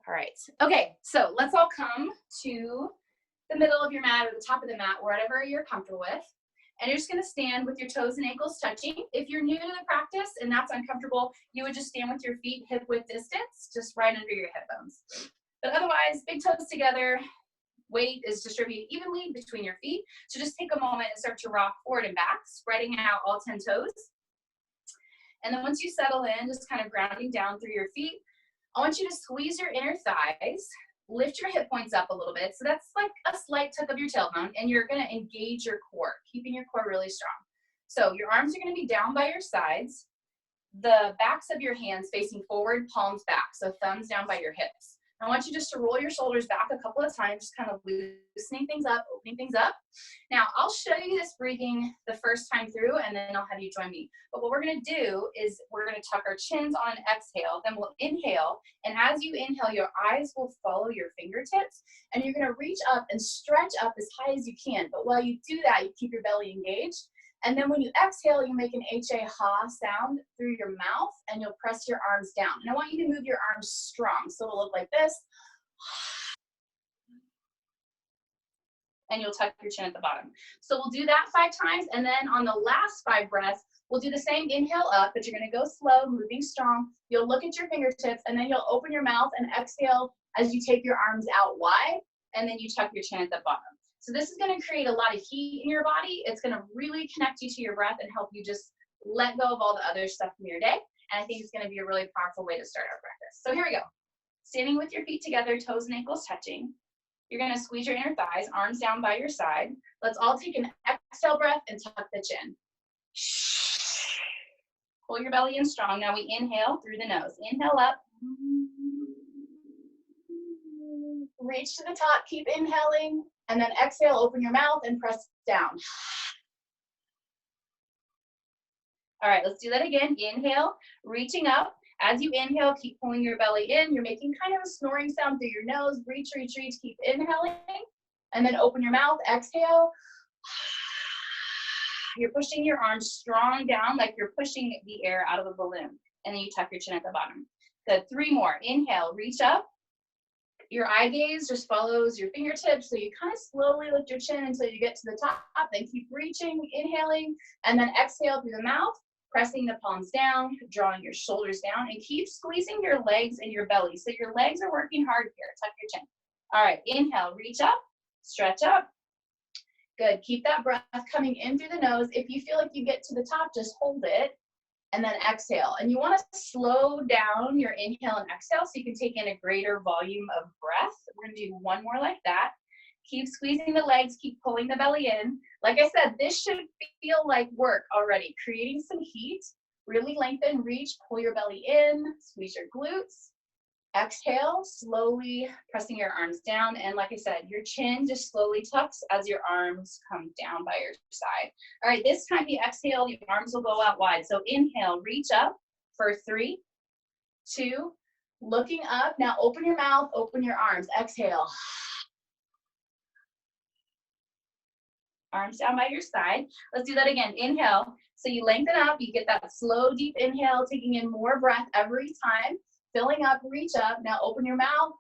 All right. Okay, so let's all come to the middle of your mat or the top of the mat, wherever you're comfortable with. And you're just gonna stand with your toes and ankles touching. If you're new to the practice and that's uncomfortable, you would just stand with your feet hip width distance, just right under your hip bones. But otherwise, big toes together, weight is distributed evenly between your feet. So just take a moment and start to rock forward and back, spreading out all 10 toes. And then once you settle in, just kind of grounding down through your feet, I want you to squeeze your inner thighs, lift your hip points up a little bit. So that's like a slight tuck of your tailbone, and you're gonna engage your core, keeping your core really strong. So your arms are gonna be down by your sides, the backs of your hands facing forward, palms back, so thumbs down by your hips. I want you just to roll your shoulders back a couple of times, just kind of loosening things up, opening things up. Now, I'll show you this breathing the first time through, and then I'll have you join me. But what we're gonna do is we're gonna tuck our chins on an exhale, then we'll inhale, and as you inhale, your eyes will follow your fingertips, and you're gonna reach up and stretch up as high as you can. But while you do that, you keep your belly engaged. And then when you exhale, you make an H-A-ha sound through your mouth, and you'll press your arms down. And I want you to move your arms strong. So it'll look like this. And you'll tuck your chin at the bottom. So we'll do that 5 times. And then on the last 5 breaths, we'll do the same inhale up, but you're gonna go slow, moving strong. You'll look at your fingertips, and then you'll open your mouth and exhale as you take your arms out wide, and then you tuck your chin at the bottom. So this is gonna create a lot of heat in your body. It's gonna really connect you to your breath and help you just let go of all the other stuff from your day. And I think it's gonna be a really powerful way to start our practice. So here we go. Standing with your feet together, toes and ankles touching. You're gonna squeeze your inner thighs, arms down by your side. Let's all take an exhale breath and tuck the chin. Pull your belly in strong. Now we inhale through the nose. Inhale up. Reach to the top, keep inhaling. And then exhale, open your mouth and press down. All right, let's do that again. Inhale, reaching up. As you inhale, keep pulling your belly in. You're making kind of a snoring sound through your nose. Reach, reach, reach, keep inhaling. And then open your mouth, exhale. You're pushing your arms strong down like you're pushing the air out of a balloon. And then you tuck your chin at the bottom. Good, 3 more. Inhale, reach up. Your eye gaze just follows your fingertips, so you kind of slowly lift your chin until you get to the top, then keep reaching, inhaling, and then exhale through the mouth, pressing the palms down, drawing your shoulders down, and keep squeezing your legs and your belly. So your legs are working hard here. Tuck your chin. All right, inhale, reach up, stretch up. Good, keep that breath coming in through the nose. If you feel like you get to the top, just hold it. And then exhale. And you want to slow down your inhale and exhale so you can take in a greater volume of breath. We're going to do 1 more like that. Keep squeezing the legs, keep pulling the belly in. Like I said, this should feel like work already. Creating some heat, really lengthen, reach, pull your belly in, squeeze your glutes. Exhale, slowly pressing your arms down. And like I said, your chin just slowly tucks as your arms come down by your side. All right, this time you exhale, your arms will go out wide. So inhale, reach up for 3, 2, looking up. Now open your mouth, open your arms. Exhale. Arms down by your side. Let's do that again. Inhale. So you lengthen up, you get that slow, deep inhale, taking in more breath every time. Filling up, reach up. Now open your mouth,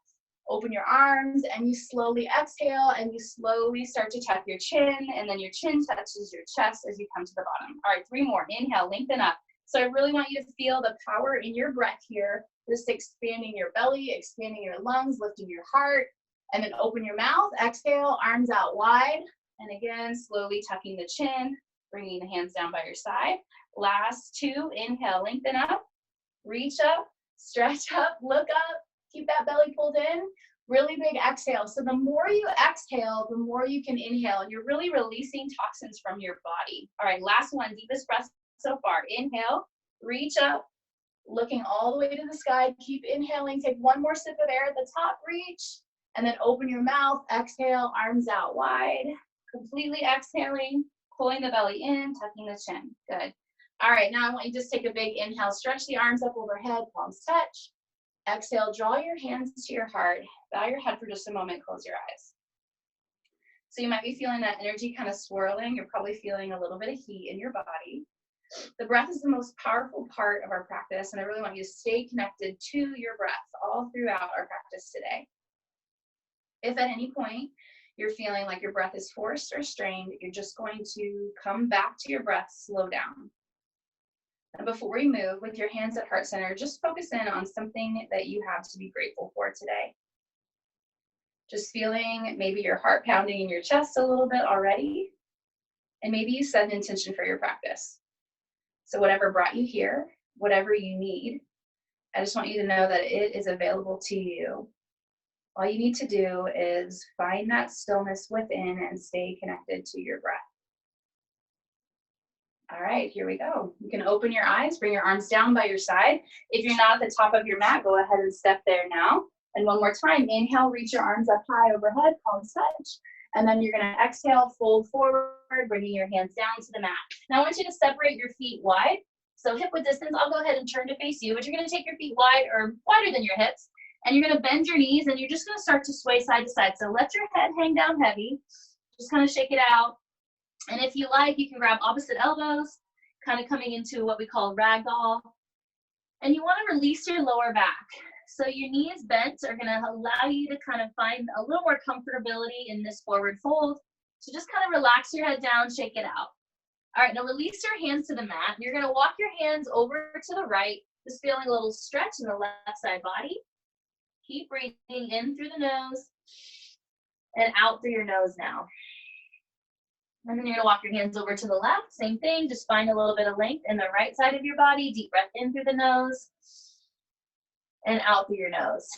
open your arms, and you slowly exhale, and you slowly start to tuck your chin, and then your chin touches your chest as you come to the bottom. All right, 3 more. Inhale, lengthen up. So I really want you to feel the power in your breath here, just expanding your belly, expanding your lungs, lifting your heart, and then open your mouth, exhale, arms out wide, and again, slowly tucking the chin, bringing the hands down by your side. Last 2, inhale, lengthen up, reach up, stretch up, look up, keep that belly pulled in, really big exhale. So the more you exhale, the more you can inhale, and you're really releasing toxins from your body. All right, last one, deepest breath so far. Inhale, reach up, looking all the way to the sky, keep inhaling, take 1 more sip of air at the top, reach, and then open your mouth, exhale, arms out wide, completely exhaling, pulling the belly in, tucking the chin. Good. All right, now I want you to just take a big inhale, stretch the arms up overhead, palms touch. Exhale, draw your hands to your heart, bow your head for just a moment, close your eyes. So you might be feeling that energy kind of swirling. You're probably feeling a little bit of heat in your body. The breath is the most powerful part of our practice, and I really want you to stay connected to your breath all throughout our practice today. If at any point you're feeling like your breath is forced or strained, you're just going to come back to your breath, slow down. And before we move, with your hands at heart center, just focus in on something that you have to be grateful for today. Just feeling maybe your heart pounding in your chest a little bit already, and maybe you set an intention for your practice. So whatever brought you here, whatever you need, I just want you to know that it is available to you. All you need to do is find that stillness within and stay connected to your breath. All right, here we go. You can open your eyes, bring your arms down by your side. If you're not at the top of your mat, go ahead and step there now. And one more time, inhale, reach your arms up high overhead, palms touch. And then you're gonna exhale, fold forward, bringing your hands down to the mat. Now I want you to separate your feet wide. So hip width distance, I'll go ahead and turn to face you, but you're gonna take your feet wide or wider than your hips. And you're gonna bend your knees and you're just gonna start to sway side to side. So let your head hang down heavy. Just kind of shake it out. And if you like, you can grab opposite elbows, kind of coming into what we call ragdoll. And you want to release your lower back. So your knees bent are going to allow you to kind of find a little more comfortability in this forward fold. So just kind of relax your head down, shake it out. All right, now release your hands to the mat. You're going to walk your hands over to the right, just feeling a little stretch in the left side body. Keep breathing in through the nose and out through your nose now. And then you're gonna walk your hands over to the left, same thing, just find a little bit of length in the right side of your body, deep breath in through the nose and out through your nose.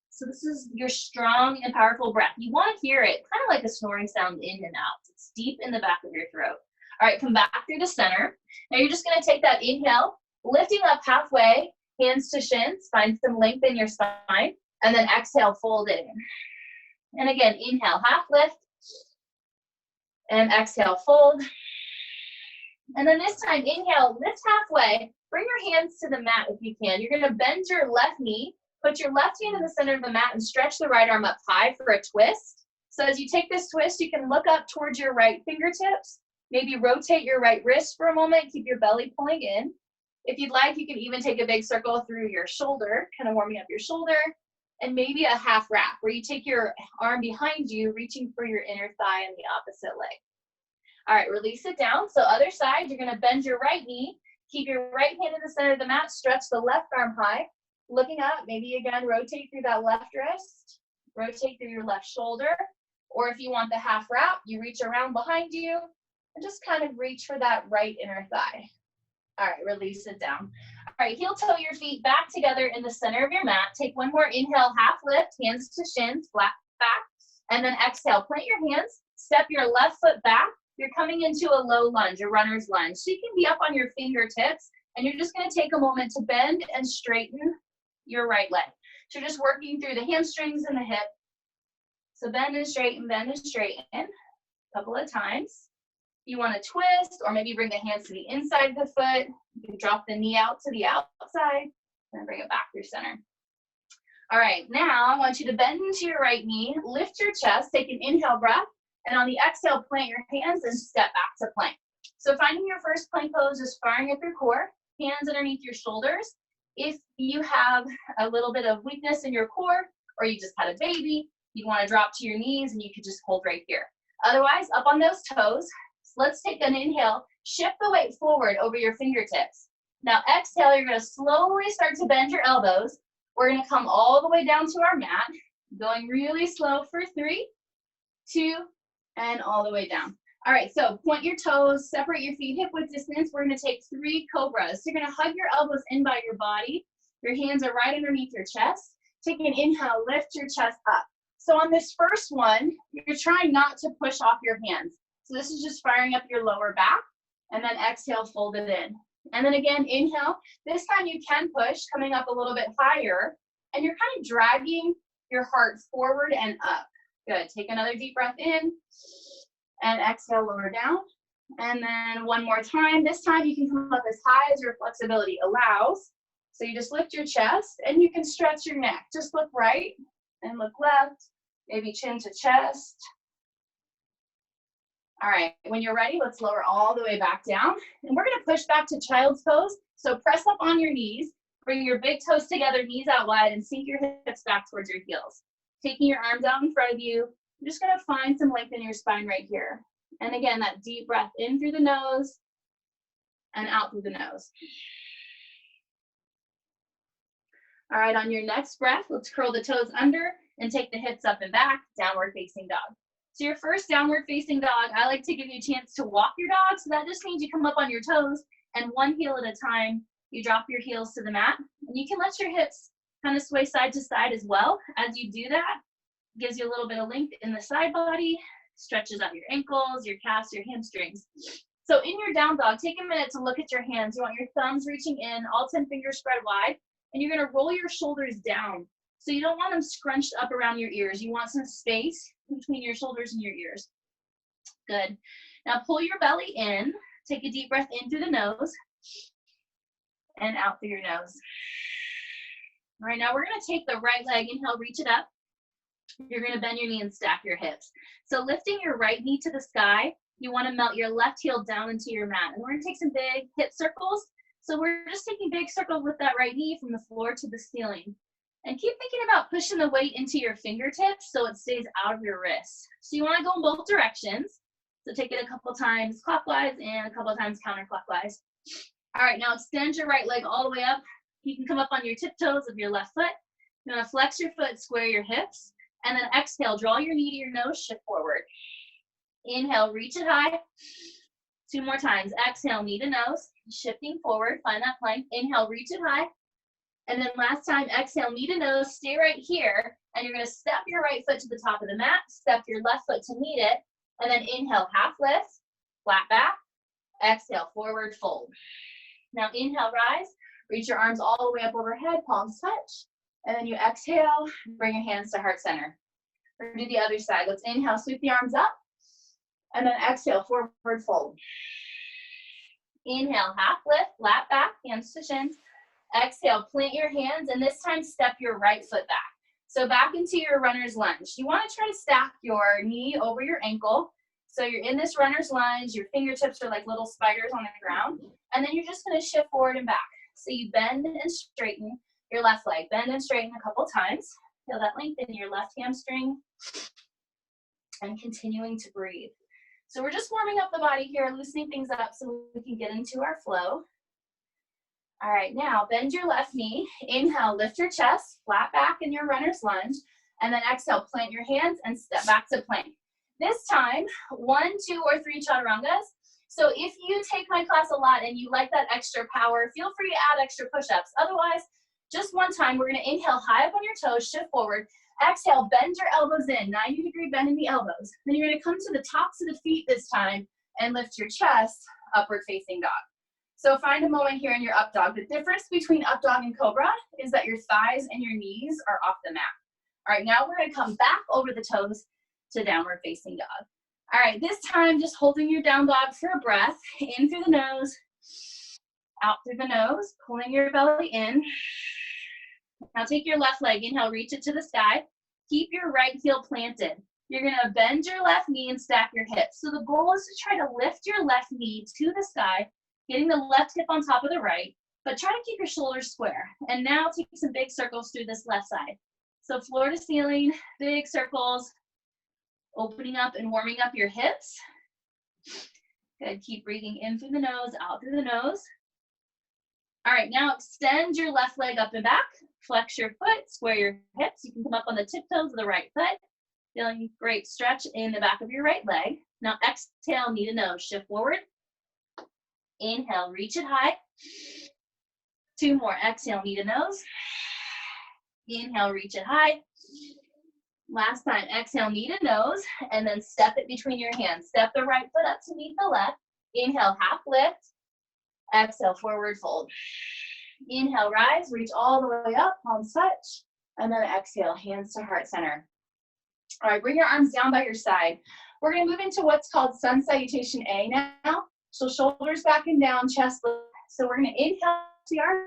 So this is your strong and powerful breath. You wanna hear it, kind of like a snoring sound in and out. It's deep in the back of your throat. All right, come back through the center. Now you're just gonna take that inhale, lifting up halfway, hands to shins, find some length in your spine, and then exhale, fold it in. And again, inhale, half lift, and exhale, fold. And then this time, inhale, lift halfway, bring your hands to the mat if you can. You're gonna bend your left knee, put your left hand in the center of the mat and stretch the right arm up high for a twist. So as you take this twist, you can look up towards your right fingertips, maybe rotate your right wrist for a moment, keep your belly pulling in. If you'd like, you can even take a big circle through your shoulder, kind of warming up your shoulder, and maybe a half wrap where you take your arm behind you, reaching for your inner thigh on the opposite leg. All right, release it down. So other side, you're gonna bend your right knee, keep your right hand in the center of the mat, stretch the left arm high, looking up, maybe again, rotate through that left wrist, rotate through your left shoulder, or if you want the half wrap, you reach around behind you and just kind of reach for that right inner thigh. All right, release it down. All right, heel toe your feet back together in the center of your mat. Take one more inhale, half lift, hands to shins, flat back, and then exhale. Plant your hands, step your left foot back. You're coming into a low lunge, a runner's lunge. So you can be up on your fingertips, and you're just gonna take a moment to bend and straighten your right leg. So just working through the hamstrings and the hip. So bend and straighten, a couple of times. You want to twist, or maybe bring the hands to the inside of the foot. You can drop the knee out to the outside and bring it back through center. All right, now I want you to bend into your right knee, lift your chest, take an inhale breath, and on the exhale, plant your hands and step back to plank. So finding your first plank pose is firing up your core, hands underneath your shoulders. If you have a little bit of weakness in your core, or you just had a baby, you want to drop to your knees and you could just hold right here. Otherwise, up on those toes. Let's take an inhale, shift the weight forward over your fingertips. Now exhale, you're gonna slowly start to bend your elbows. We're gonna come all the way down to our mat, going really slow for 3, 2, and all the way down. All right, so point your toes, separate your feet hip width distance. We're gonna take 3 cobras. So you're gonna hug your elbows in by your body. Your hands are right underneath your chest. Take an inhale, lift your chest up. So on this first one, you're trying not to push off your hands. So this is just firing up your lower back, and then exhale, fold it in. And then again, inhale. This time you can push, coming up a little bit higher, and you're kind of dragging your heart forward and up. Good, take another deep breath in, and exhale, lower down. And then one more time. This time you can come up as high as your flexibility allows. So you just lift your chest, and you can stretch your neck. Just look right and look left, maybe chin to chest. All right, when you're ready, let's lower all the way back down. And we're gonna push back to child's pose. So press up on your knees, bring your big toes together, knees out wide, and sink your hips back towards your heels. Taking your arms out in front of you, you're just gonna find some length in your spine right here. And again, that deep breath in through the nose and out through the nose. All right, on your next breath, let's curl the toes under and take the hips up and back, downward facing dog. So your first downward facing dog, I like to give you a chance to walk your dog. So that just means you come up on your toes and one heel at a time, you drop your heels to the mat. And you can let your hips kind of sway side to side as well. As you do that, it gives you a little bit of length in the side body, stretches out your ankles, your calves, your hamstrings. So in your down dog, take a minute to look at your hands. You want your thumbs reaching in, all 10 fingers spread wide, and you're gonna roll your shoulders down. So you don't want them scrunched up around your ears. You want some space between your shoulders and your ears. Good. Now pull your belly in. Take a deep breath in through the nose and out through your nose. All right, now we're gonna take the right leg, inhale, reach it up. You're gonna bend your knee and stack your hips. So lifting your right knee to the sky, you wanna melt your left heel down into your mat. And we're gonna take some big hip circles. So we're just taking big circles with that right knee from the floor to the ceiling. And keep thinking about pushing the weight into your fingertips so it stays out of your wrists. So you wanna go in both directions. So take it a couple times clockwise and a couple times counterclockwise. All right, now extend your right leg all the way up. You can come up on your tiptoes of your left foot. You're gonna flex your foot, square your hips, and then exhale, draw your knee to your nose, shift forward. Inhale, reach it high. 2 more times. Exhale, knee to nose, shifting forward, find that plank. Inhale, reach it high. And then last time, exhale, knee to nose, stay right here. And you're gonna step your right foot to the top of the mat, step your left foot to meet it, and then inhale, half lift, flat back. Exhale, forward fold. Now inhale, rise, reach your arms all the way up overhead, palms touch. And then you exhale, bring your hands to heart center. We're gonna do the other side. Let's inhale, sweep the arms up. And then exhale, forward fold. Inhale, half lift, flat back, hands to shins. Exhale, plant your hands, and this time step your right foot back. So back into your runner's lunge. You wanna try to stack your knee over your ankle. So you're in this runner's lunge, your fingertips are like little spiders on the ground, and then you're just gonna shift forward and back. So you bend and straighten your left leg. Bend and straighten a couple times. Feel that length in your left hamstring, and continuing to breathe. So we're just warming up the body here, loosening things up so we can get into our flow. All right, now bend your left knee. Inhale, lift your chest, flat back in your runner's lunge, and then exhale, plant your hands and step back to plank. This time, 1, 2, or 3 chaturangas. So if you take my class a lot and you like that extra power, feel free to add extra push-ups. Otherwise, just one time, we're gonna inhale high up on your toes, shift forward. Exhale, bend your elbows in, 90-degree bend in the elbows. Then you're gonna come to the tops of the feet this time and lift your chest, upward facing dog. So find a moment here in your up dog. The difference between up dog and cobra is that your thighs and your knees are off the mat. All right, now we're gonna come back over the toes to downward facing dog. All right, this time just holding your down dog for a breath, in through the nose, out through the nose, pulling your belly in. Now take your left leg, inhale, reach it to the sky. Keep your right heel planted. You're gonna bend your left knee and stack your hips. So the goal is to try to lift your left knee to the sky, getting the left hip on top of the right, but try to keep your shoulders square. And now take some big circles through this left side. So floor to ceiling, big circles, opening up and warming up your hips. Good, keep breathing in through the nose, out through the nose. All right, now extend your left leg up and back. Flex your foot, square your hips. You can come up on the tiptoes of the right foot. Feeling great stretch in the back of your right leg. Now exhale, knee to nose, shift forward. Inhale, reach it high. 2 more, exhale, knee to nose. Inhale, reach it high. Last time, exhale, knee to nose, and then step it between your hands. Step the right foot up to meet the left. Inhale, half lift. Exhale, forward fold. Inhale, rise, reach all the way up, palms touch. And then exhale, hands to heart center. All right, bring your arms down by your side. We're gonna move into what's called sun salutation A now. So shoulders back and down, chest lift. So we're gonna inhale to the arm,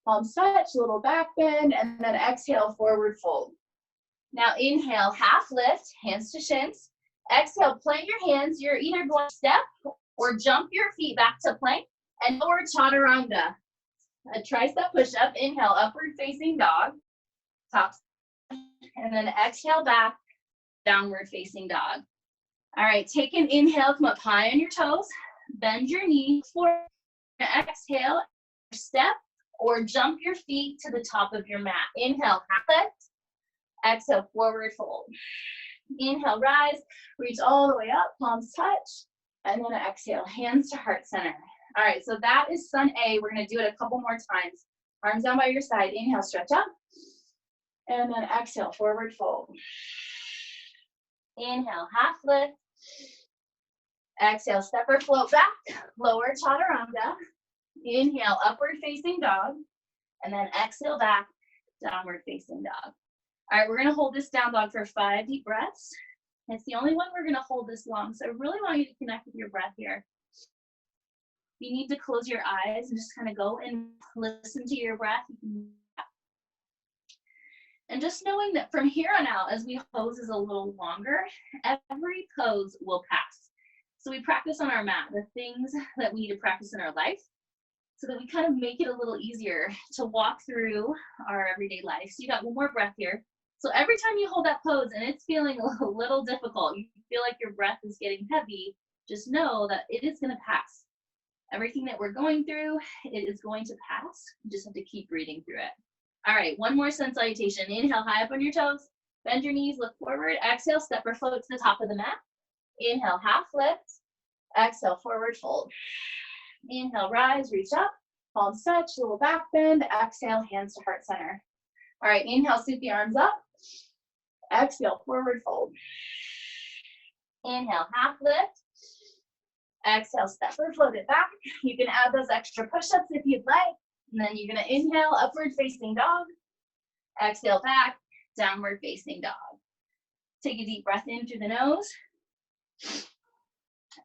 palms touch, a little back bend, and then exhale, forward fold. Now inhale, half lift, hands to shins. Exhale, plant your hands. You're either going to step or jump your feet back to plank and lower chaturanga. A tricep push-up. Inhale, upward facing dog. Top. And then exhale back, downward facing dog. All right, take an inhale, come up high on your toes. Bend your knees forward. Exhale, step or jump your feet to the top of your mat. Inhale, half lift. Exhale, forward fold. Inhale, rise, reach all the way up, palms touch, and then exhale, hands to heart center. All right, so that is Sun A. We're gonna do it a couple more times. Arms down by your side, inhale, stretch up, and then exhale, forward fold. Inhale, half lift. Exhale, step or float back, lower chaturanga. Inhale, upward facing dog, and then exhale back, downward facing dog. All right, we're gonna hold this down dog for 5 deep breaths. It's the only one we're gonna hold this long, so I really want you to connect with your breath here. You need to close your eyes and just kind of go and listen to your breath. And just knowing that from here on out, as we pose is a little longer, every pose will pass. So we practice on our mat, the things that we need to practice in our life, so that we kind of make it a little easier to walk through our everyday life. So you got one more breath here. So every time you hold that pose and it's feeling a little difficult, you feel like your breath is getting heavy, just know that it is gonna pass. Everything that we're going through, it is going to pass. You just have to keep breathing through it. All right, one more sun salutation. Inhale, high up on your toes. Bend your knees, look forward. Exhale, step or float to the top of the mat. Inhale, half lift. Exhale, forward fold. Inhale, rise, reach up. Palms touch, little back bend. Exhale, hands to heart center. All right, inhale, scoot the arms up. Exhale, forward fold. Inhale, half lift. Exhale, step or float it back. You can add those extra push-ups if you'd like. And then you're gonna inhale, upward facing dog. Exhale back, downward facing dog. Take a deep breath in through the nose.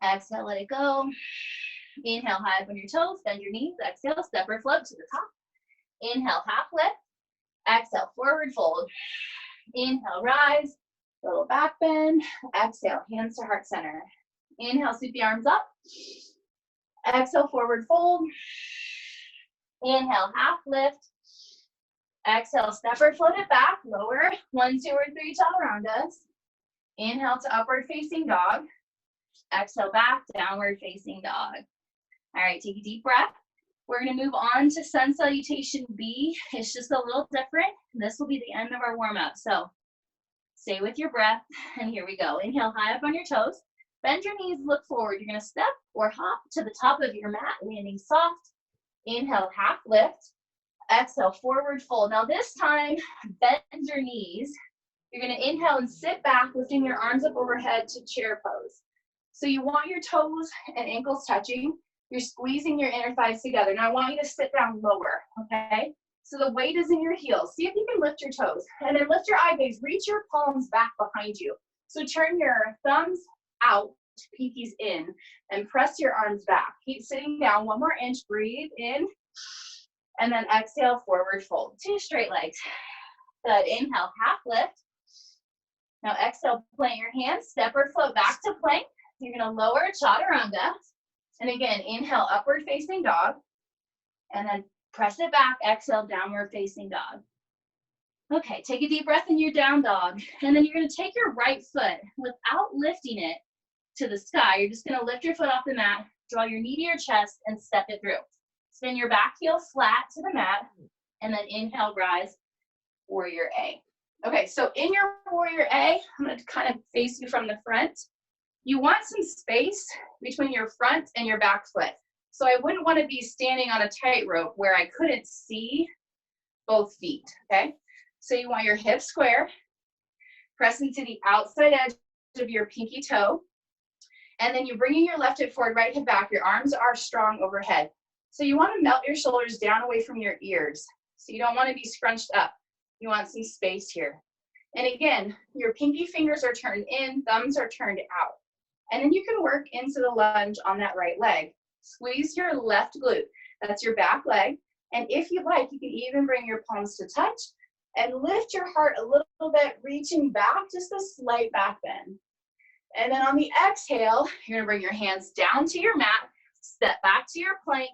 Exhale, let it go. Inhale, high up on your toes, bend your knees. Exhale, step or float to the top. Inhale, half lift. Exhale, forward fold. Inhale, rise, little back bend. Exhale, hands to heart center. Inhale, sweep the arms up. Exhale, forward fold. Inhale, half lift. Exhale, step or float it back, lower. 1, 2, or 3 chaturangas. Inhale to upward facing dog. Exhale back, downward facing dog. All right, take a deep breath. We're gonna move on to sun salutation B. It's just a little different. This will be the end of our warm up. So stay with your breath, and here we go. Inhale, high up on your toes. Bend your knees, look forward. You're gonna step or hop to the top of your mat, landing soft. Inhale, half lift. Exhale, forward fold. Now this time, bend your knees. You're gonna inhale and sit back, lifting your arms up overhead to chair pose. So you want your toes and ankles touching. You're squeezing your inner thighs together. Now I want you to sit down lower, okay? So the weight is in your heels. See if you can lift your toes. And then lift your eye gaze. Reach your palms back behind you. So turn your thumbs out, pinkies in, and press your arms back. Keep sitting down. 1 more inch. Breathe in. And then exhale, forward fold. 2 straight legs. Good. Inhale, half lift. Now exhale, plant your hands. Step or float back to plank. You're going to lower chaturanga. And again, inhale, upward facing dog. And then press it back. Exhale, downward facing dog. Okay, take a deep breath in your down dog. And then you're going to take your right foot without lifting it to the sky. You're just going to lift your foot off the mat, draw your knee to your chest, and step it through. Spin your back heel flat to the mat. And then inhale, rise, warrior A. Okay, so in your warrior A, I'm going to kind of face you from the front. You want some space between your front and your back foot. So I wouldn't want to be standing on a tightrope where I couldn't see both feet, okay? So you want your hips square, press into the outside edge of your pinky toe, and then you're bringing your left hip forward, right hip back. Your arms are strong overhead. So you want to melt your shoulders down away from your ears. So you don't want to be scrunched up. You want some space here. And again, your pinky fingers are turned in, thumbs are turned out. And then you can work into the lunge on that right leg. Squeeze your left glute. That's your back leg. And if you like, you can even bring your palms to touch and lift your heart a little bit, reaching back, just a slight back bend. And then on the exhale, you're gonna bring your hands down to your mat, step back to your plank,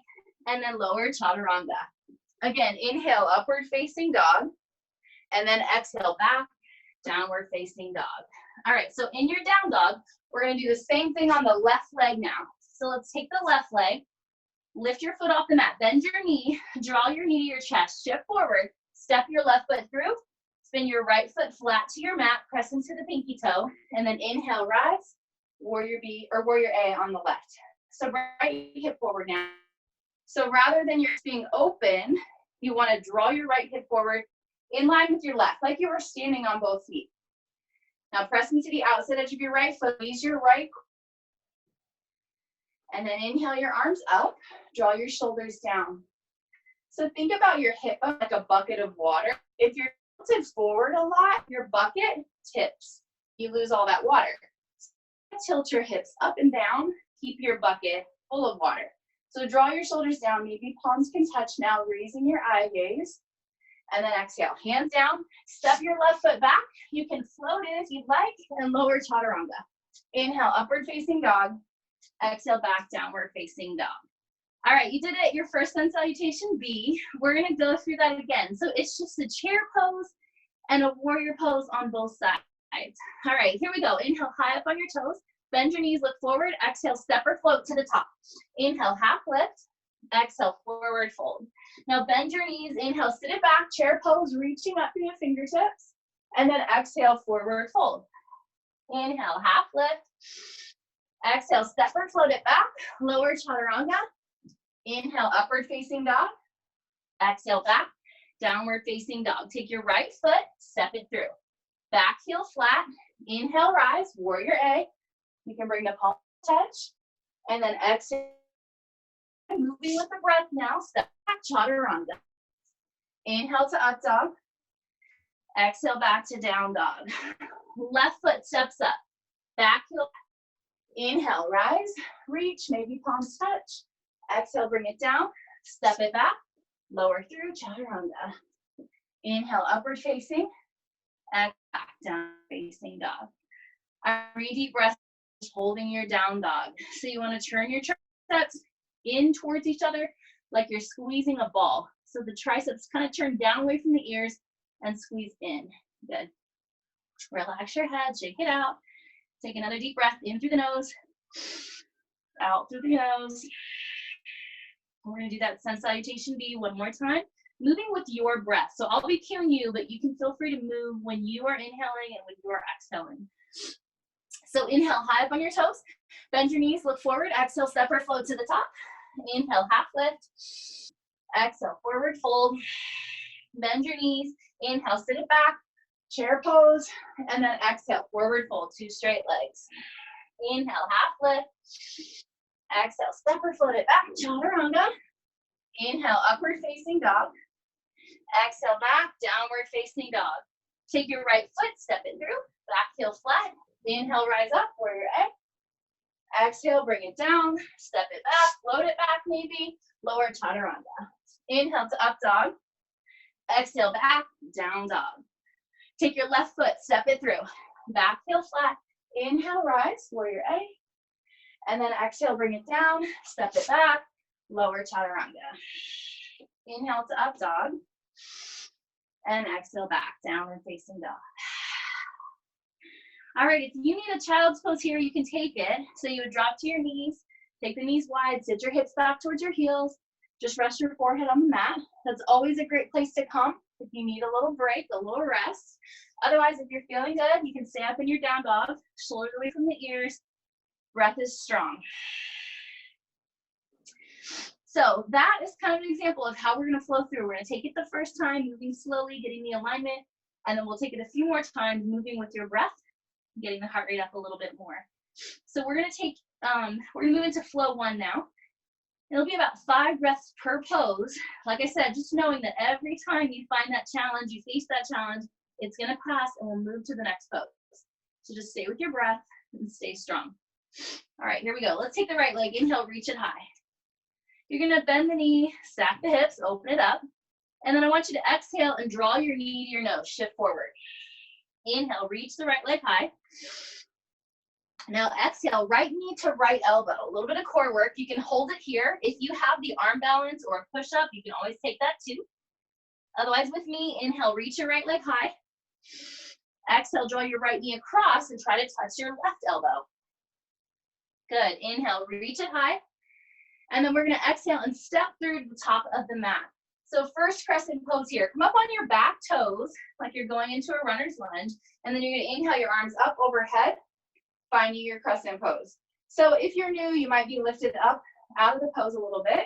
and then lower chaturanga. Again, inhale, upward facing dog, and then exhale back, downward facing dog. All right, so in your down dog, we're gonna do the same thing on the left leg now. So let's take the left leg, lift your foot off the mat, bend your knee, draw your knee to your chest, shift forward, step your left foot through, spin your right foot flat to your mat, press into the pinky toe, and then inhale, rise, warrior B or warrior A on the left. So right hip forward now. So rather than yours being open, you want to draw your right hip forward in line with your left, like you were standing on both feet. Now press into the outside edge of your right foot, squeeze your right, and then inhale your arms up, draw your shoulders down. So think about your hip like a bucket of water. If you're tilted forward a lot, your bucket tips. You lose all that water. Tilt your hips up and down, keep your bucket full of water. So draw your shoulders down, maybe palms can touch now, raising your eye gaze. And then exhale, hands down, step your left foot back. You can float it if you'd like, and lower chaturanga. Inhale, upward facing dog. Exhale, back, downward facing dog. All right, you did it, your first sun salutation B. We're gonna go through that again. So it's just a chair pose and a warrior pose on both sides. All right, here we go. Inhale, high up on your toes. Bend your knees, look forward. Exhale, step or float to the top. Inhale, half lift. Exhale, forward fold. Now bend your knees. Inhale, sit it back, chair pose, reaching up through your fingertips. And then exhale, forward fold. Inhale, half lift. Exhale, step or float it back. Lower chaturanga. Inhale, upward facing dog. Exhale, back. Downward facing dog. Take your right foot, step it through. Back heel flat. Inhale, rise, warrior A. You can bring the palm touch. And then exhale. Moving with the breath now. Step back, chaturanga. Inhale to up dog. Exhale back to down dog. Left foot steps up. Back heel. Inhale, rise, reach, maybe palms touch. Exhale, bring it down. Step it back. Lower through, chaturanga. Inhale, upward facing. Exhale, back, down facing dog. 3 deep breaths, holding your down dog. So you want to turn your triceps in towards each other like you're squeezing a ball. So the triceps kind of turn down away from the ears and squeeze in. Good. Relax your head, shake it out. Take another deep breath in through the nose, out through the nose. We're going to do that sun salutation B one more time, moving with your breath. So I'll be cueing you, but you can feel free to move when you are inhaling and when you are exhaling. So inhale, high up on your toes. Bend your knees, look forward. Exhale, step or float to the top. Inhale, half lift. Exhale, forward fold. Bend your knees. Inhale, sit it back. Chair pose. And then exhale, forward fold, 2 straight legs. Inhale, half lift. Exhale, step or float it back. Chaturanga. Inhale, upward facing dog. Exhale, back, downward facing dog. Take your right foot, step it through. Back heel flat. Inhale, rise up, warrior A. Exhale, bring it down. Step it back, float it back maybe. Lower chaturanga. Inhale to up dog. Exhale, back, down dog. Take your left foot, step it through. Back heel flat. Inhale, rise, warrior A. And then exhale, bring it down, step it back, lower chaturanga. Inhale to up dog. And exhale back, downward facing dog. All right, if you need a child's pose here, you can take it. So you would drop to your knees, take the knees wide, sit your hips back towards your heels, just rest your forehead on the mat. That's always a great place to come if you need a little break, a little rest. Otherwise, if you're feeling good, you can stay up in your down dog, shoulders away from the ears. Breath is strong. So that is kind of an example of how we're going to flow through. We're going to take it the first time, moving slowly, getting the alignment, and then we'll take it a few more times, moving with your breath, getting the heart rate up a little bit more. So we're going to take, we're going to move into flow 1 now. It'll be about 5 breaths per pose. Like I said, just knowing that every time you find that challenge, you face that challenge, it's going to pass and we'll move to the next pose. So just stay with your breath and stay strong. All right, here we go. Let's take the right leg. Inhale, reach it high. You're going to bend the knee, stack the hips, open it up. And then I want you to exhale and draw your knee to your nose. Shift forward. Inhale, reach the right leg high. Now exhale, right knee to right elbow. A little bit of core work. You can hold it here. If you have the arm balance or a push-up, you can always take that too. Otherwise, with me, inhale, reach your right leg high. Exhale, draw your right knee across and try to touch your left elbow. Good. Inhale, reach it high. And then we're going to exhale and step through the top of the mat. So first crescent pose here. Come up on your back toes like you're going into a runner's lunge. And then you're going to inhale your arms up overhead, finding your crescent pose. So if you're new, you might be lifted up out of the pose a little bit.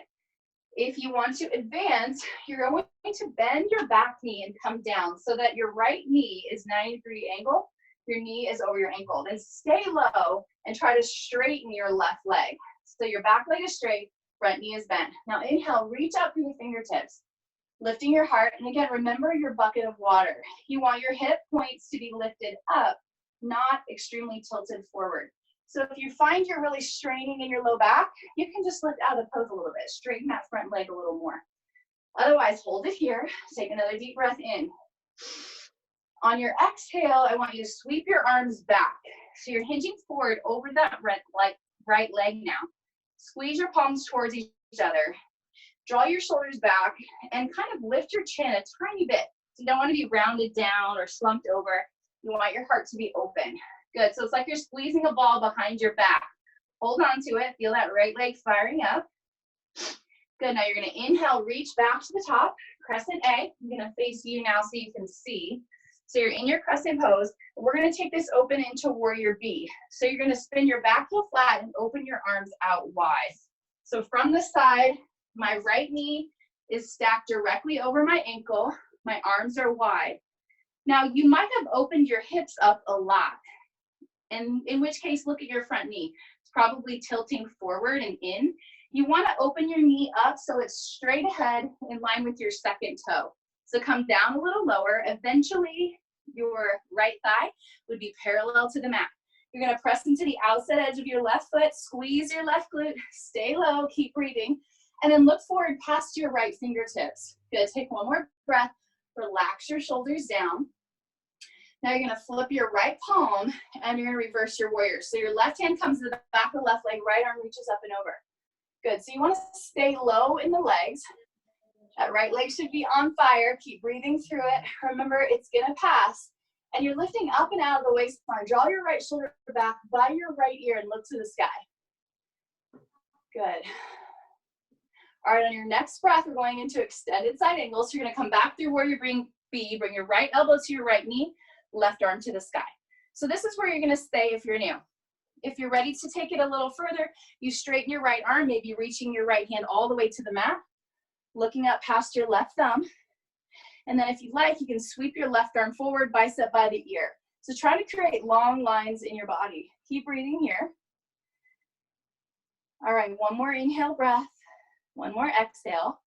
If you want to advance, you're going to bend your back knee and come down so that your right knee is 90-degree angle. Your knee is over your ankle. Then stay low and try to straighten your left leg. So your back leg is straight, front knee is bent. Now inhale, reach out through the fingertips, lifting your heart. And again, remember your bucket of water. You want your hip points to be lifted up, not extremely tilted forward. So if you find you're really straining in your low back, you can just lift out of the pose a little bit, straighten that front leg a little more. Otherwise, hold it here. Take another deep breath in. On your exhale, I want you to sweep your arms back. So you're hinging forward over that right leg now. Squeeze your palms towards each other. Draw your shoulders back and kind of lift your chin a tiny bit. So you don't want to be rounded down or slumped over. You want your heart to be open. Good. So it's like you're squeezing a ball behind your back. Hold on to it. Feel that right leg firing up. Good. Now you're going to inhale, reach back to the top. Crescent A. I'm going to face you now so you can see. So you're in your crescent pose. We're going to take this open into warrior B. So you're going to spin your back heel flat and open your arms out wide. So from the side, my right knee is stacked directly over my ankle. My arms are wide. Now you might have opened your hips up a lot. And in which case, look at your front knee. It's probably tilting forward and in. You want to open your knee up so it's straight ahead in line with your second toe. So come down a little lower. Eventually, your right thigh would be parallel to the mat. You're going to press into the outside edge of your left foot, squeeze your left glute, stay low, keep breathing, and then look forward past your right fingertips. Good. Take one more breath. Relax your shoulders down. Now you're going to flip your right palm and you're going to reverse your warrior. So your left hand comes to the back of the left leg, right arm reaches up and over. Good. So you want to stay low in the legs. That right leg should be on fire. Keep breathing through it. Remember, it's going to pass. And you're lifting up and out of the waistline. Draw your right shoulder back by your right ear and look to the sky. Good. All right, on your next breath, we're going into extended side angle. So you're going to come back through warrior B. Bring your right elbow to your right knee. Left arm to the sky. So this is where you're going to stay if you're new. If you're ready to take it a little further, you straighten your right arm, maybe reaching your right hand all the way to the mat, looking up past your left thumb. And then if you like, you can sweep your left arm forward, bicep by the ear. So try to create long lines in your body. Keep breathing here. All right, one more inhale breath, one more exhale.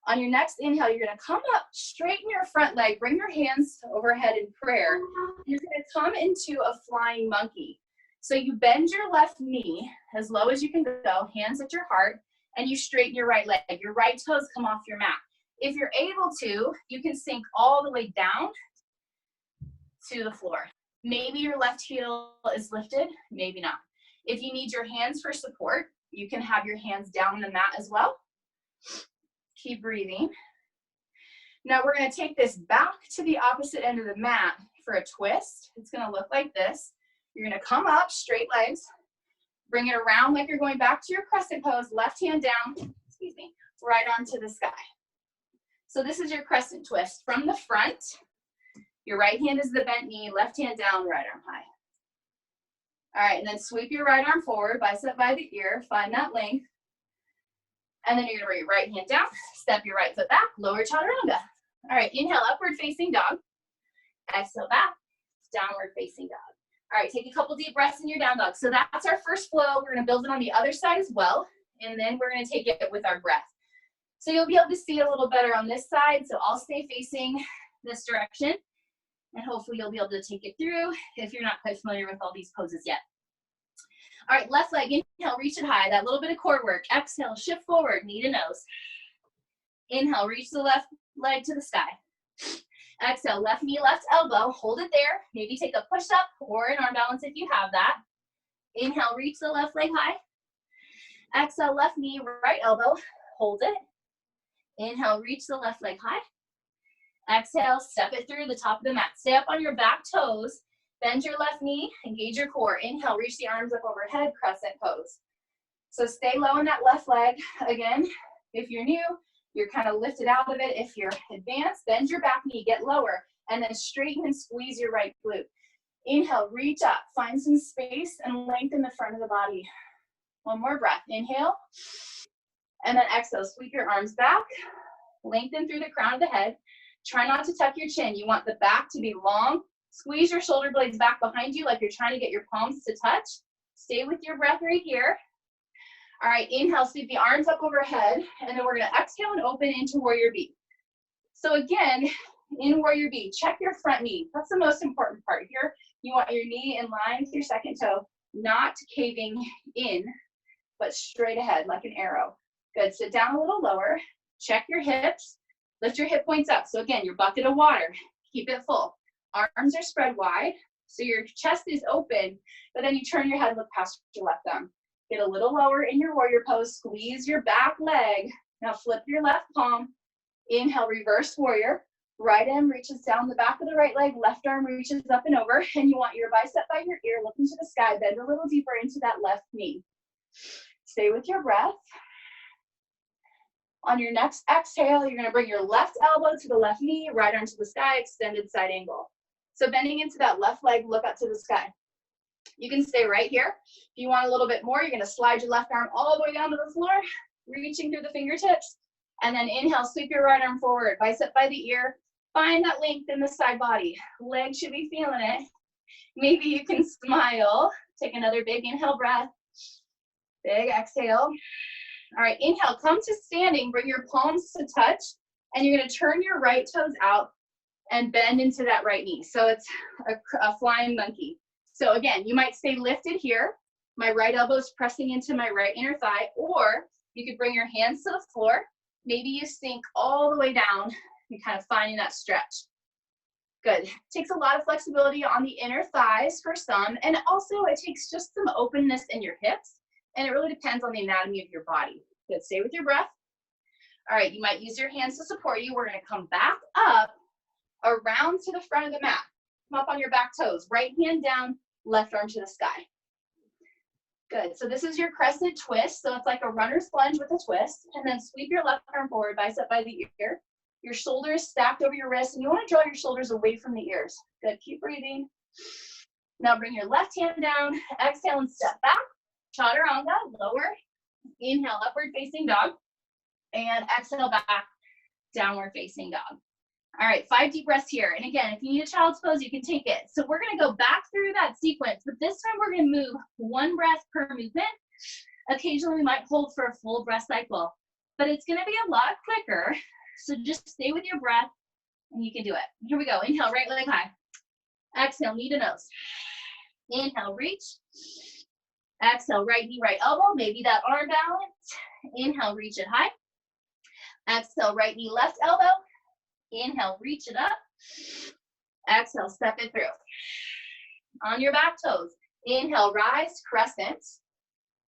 On your next inhale, you're going to come up, straighten your front leg, bring your hands overhead in prayer. You're going to come into a flying monkey. So you bend your left knee as low as you can go, hands at your heart, and you straighten your right leg. Your right toes come off your mat. If you're able to, you can sink all the way down to the floor. Maybe your left heel is lifted, maybe not. If you need your hands for support, you can have your hands down on the mat as well. Keep breathing. Now we're going to take this back to the opposite end of the mat for a twist. It's going to look like this. You're going to come up, straight legs, bring it around like you're going back to your crescent pose, left hand down, excuse me, right arm to the sky. So this is your crescent twist. From the front, your right hand is the bent knee, left hand down, right arm high. All right, and then sweep your right arm forward, bicep by the ear, find that length. And then you're gonna bring your right hand down, step your right foot back, lower chaturanga. All right, inhale, upward facing dog. Exhale back, downward facing dog. All right, take a couple deep breaths in your down dog. So that's our first flow. We're gonna build it on the other side as well. And then we're gonna take it with our breath. So you'll be able to see a little better on this side. So I'll stay facing this direction. And hopefully you'll be able to take it through if you're not quite familiar with all these poses yet. All right, left leg, inhale, reach it high. That little bit of core work. Exhale, shift forward, knee to nose. Inhale, reach the left leg to the sky. Exhale, left knee, left elbow. Hold it there. Maybe take a push-up or an arm balance if you have that. Inhale, reach the left leg high. Exhale, left knee, right elbow, hold it. Inhale, reach the left leg high. Exhale, step it through the top of the mat. Stay up on your back toes, bend your left knee, engage your core. Inhale, reach the arms up overhead, crescent pose. So stay low in that left leg. Again, if you're new, you're kind of lifted out of it. If you're advanced, bend your back knee, get lower, and then straighten and squeeze your right glute. Inhale, reach up, find some space and lengthen the front of the body. One more breath, inhale, and then exhale, sweep your arms back, lengthen through the crown of the head. Try not to tuck your chin. You want the back to be long. Squeeze your shoulder blades back behind you like you're trying to get your palms to touch. Stay with your breath right here. All right, inhale, sweep the arms up overhead, and then we're gonna exhale and open into warrior B. So again, in warrior B, check your front knee. That's the most important part here. You want your knee in line with your second toe, not caving in, but straight ahead like an arrow. Good, sit down a little lower, check your hips, lift your hip points up. So again, your bucket of water, keep it full. Arms are spread wide, so your chest is open, but then you turn your head, look past your left thumb. Get a little lower in your warrior pose, squeeze your back leg. Now flip your left palm, inhale, reverse warrior. Right arm reaches down the back of the right leg, left arm reaches up and over, and you want your bicep by your ear, looking to the sky, bend a little deeper into that left knee. Stay with your breath. On your next exhale, you're gonna bring your left elbow to the left knee, right arm to the sky, extended side angle. So bending into that left leg, look up to the sky. You can stay right here. If you want a little bit more, you're gonna slide your left arm all the way down to the floor, reaching through the fingertips, and then inhale, sweep your right arm forward, bicep by the ear. Find that length in the side body. Legs should be feeling it. Maybe you can smile. Take another big inhale breath. Big exhale. All right, inhale, come to standing, bring your palms to touch, and you're gonna turn your right toes out and bend into that right knee. So it's a flying monkey. So again, you might stay lifted here. My right elbow is pressing into my right inner thigh, or you could bring your hands to the floor. Maybe you sink all the way down and kind of finding that stretch. Good. Takes a lot of flexibility on the inner thighs for some, and also it takes just some openness in your hips, and it really depends on the anatomy of your body. Good. Stay with your breath. All right, you might use your hands to support you. We're gonna come back up around to the front of the mat. Come up on your back toes. Right hand down, left arm to the sky. Good. So this is your crescent twist. So it's like a runner's lunge with a twist. And then sweep your left arm forward, bicep by the ear. Your shoulders stacked over your wrists, and you want to draw your shoulders away from the ears. Good. Keep breathing. Now bring your left hand down. Exhale and step back. Chaturanga, lower. Inhale, upward facing dog. And exhale back, downward facing dog. All right, 5 deep breaths here. And again, if you need a child's pose, you can take it. So we're gonna go back through that sequence, but this time we're gonna move 1 breath per movement. Occasionally we might hold for a full breath cycle, but it's gonna be a lot quicker. So just stay with your breath and you can do it. Here we go. Inhale, right leg high. Exhale, knee to nose. Inhale, reach. Exhale, right knee, right elbow. Maybe that arm balance. Inhale, reach it high. Exhale, right knee, left elbow. Inhale, reach it up. Exhale, step it through. On your back toes. Inhale, rise, crescent.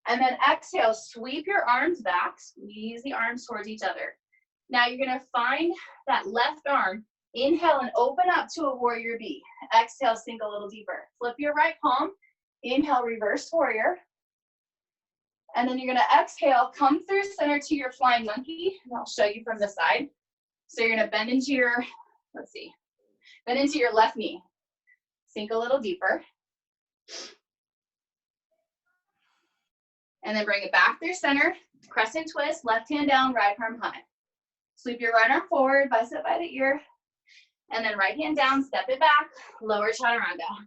And then exhale, sweep your arms back. Squeeze the arms towards each other. Now you're gonna find that left arm. Inhale and open up to a warrior B. Exhale, sink a little deeper. Flip your right palm. Inhale, reverse warrior. And then you're gonna exhale, come through center to your flying monkey. And I'll show you from the side. So you're gonna bend into your, bend into your left knee. Sink a little deeper. And then bring it back through center. Crescent twist, left hand down, right arm high. Sweep your right arm forward, bicep by the ear. And then right hand down, step it back, lower chaturanga.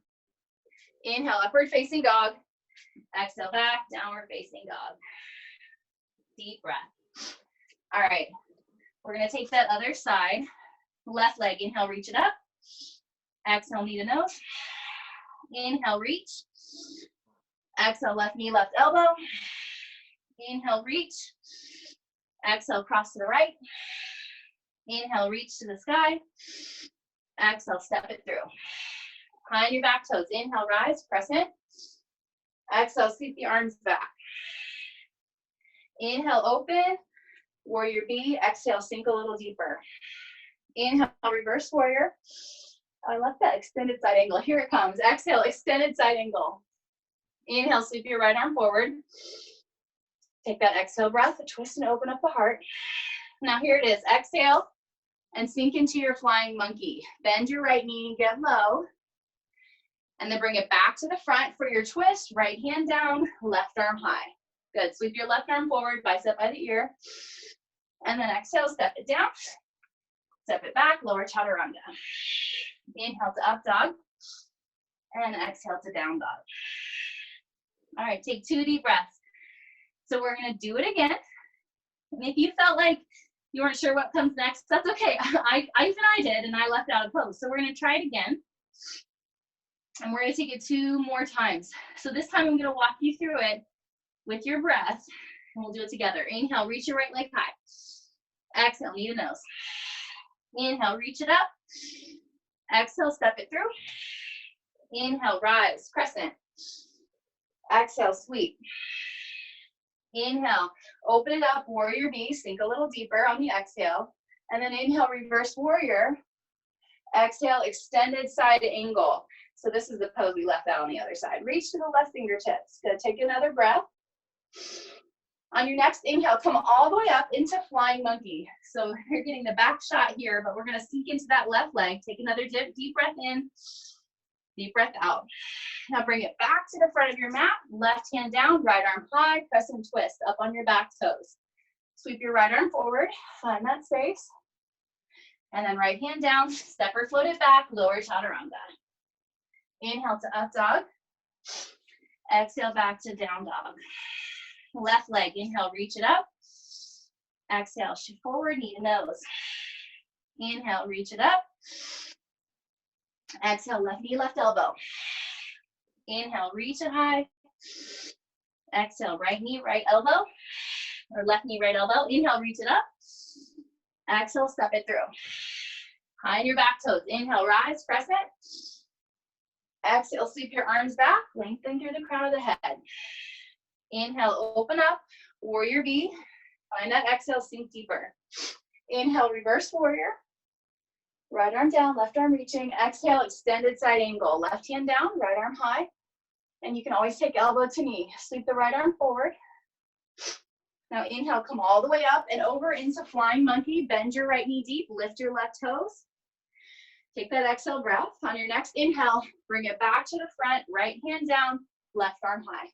Inhale, upward facing dog. Exhale back, downward facing dog. Deep breath. All right, we're gonna take that other side. Left leg, inhale, reach it up. Exhale, knee to nose. Inhale, reach. Exhale, left knee, left elbow. Inhale, reach. Exhale, cross to the right. Inhale, reach to the sky. Exhale, step it through. Behind your back toes. Inhale, rise, crescent. Exhale, sweep the arms back. Inhale, open, warrior B. Exhale, sink a little deeper. Inhale, reverse warrior. I love that extended side angle. Here it comes. Exhale, extended side angle. Inhale, sweep your right arm forward. Take that exhale breath, twist and open up the heart. Now here it is. Exhale and sink into your flying monkey. Bend your right knee, get low. And then bring it back to the front for your twist. Right hand down, left arm high. Good. Sweep your left arm forward, bicep by the ear. And then exhale, step it down. Step it back, lower chaturanga. Inhale to up dog. And exhale to down dog. All right, take 2 deep breaths. So we're gonna do it again. And if you felt like you weren't sure what comes next, that's okay. I did, and I left out a pose. So we're gonna try it again. And we're gonna take it 2 more times. So this time I'm gonna walk you through it with your breath, and we'll do it together. Inhale, reach your right leg high. Exhale, knee to nose. Inhale, reach it up. Exhale, step it through. Inhale, rise, crescent. Exhale, sweep. Inhale, open it up, warrior B, sink a little deeper on the exhale. And then inhale, reverse warrior. Exhale, extended side angle. So this is the pose we left out on the other side. Reach to the left fingertips. Good, take another breath. On your next inhale, come all the way up into flying monkey. So you're getting the back shot here, but we're gonna sink into that left leg. Take another deep breath in, deep breath out. Now bring it back to the front of your mat, left hand down, right arm high, crescent twist up on your back toes. Sweep your right arm forward, find that space. And then right hand down, step or float it back, lower chaturanga. Inhale to up dog. Exhale back to down dog. Left leg, inhale, reach it up. Exhale, shift forward, knee to nose. Inhale, reach it up. Exhale, left knee, left elbow. Inhale, reach it high. Exhale, right knee, right elbow. Or left knee, right elbow. Inhale, reach it up. Exhale, step it through. High in your back toes. Inhale, rise, crescent. Exhale, sweep your arms back. Lengthen through the crown of the head. Inhale, open up. Warrior B. Find that exhale, sink deeper. Inhale, reverse warrior. Right arm down, left arm reaching. Exhale, extended side angle. Left hand down, right arm high. And you can always take elbow to knee. Sweep the right arm forward. Now inhale, come all the way up and over into flying monkey. Bend your right knee deep, lift your left toes. Take that exhale breath. On your next inhale, bring it back to the front, right hand down, left arm high.